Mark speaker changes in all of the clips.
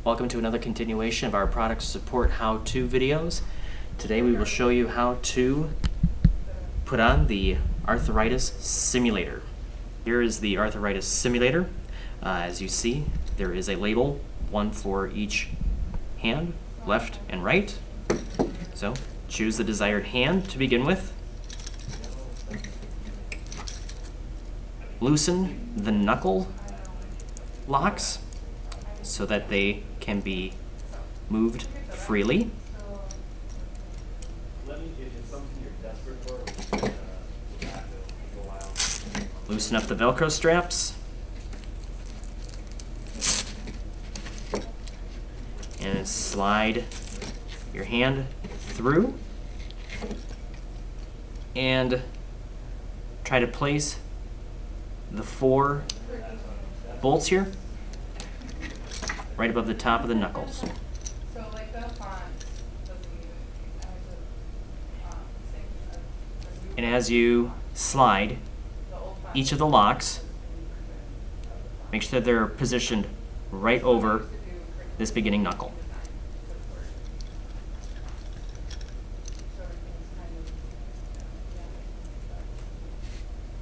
Speaker 1: Welcome to another continuation of our product support how-to videos. Today we will show you how to put on the Arthritis Simulator. Here is the Arthritis Simulator. As you see, there is a label, one for each hand, left and right. So choose the desired hand to begin with. Loosen the knuckle locks so that they can be moved freely. Loosen up the Velcro straps. And slide your hand through. And try to place the 4 bolts here right above the top of the knuckles. And as you slide each of the locks, make sure that they're positioned right over this beginning knuckle.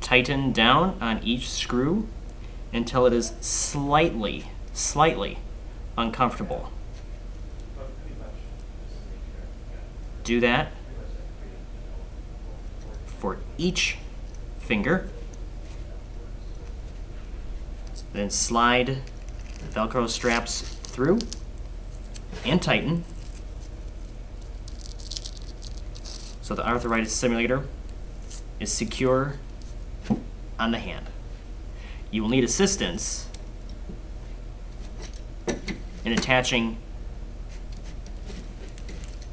Speaker 1: Tighten down on each screw until it is slightly uncomfortable. Do that for each finger. Then slide Velcro straps through and tighten so the Arthritis Simulator is secure on the hand. You will need assistance in attaching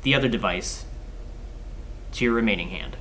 Speaker 1: the other device to your remaining hand.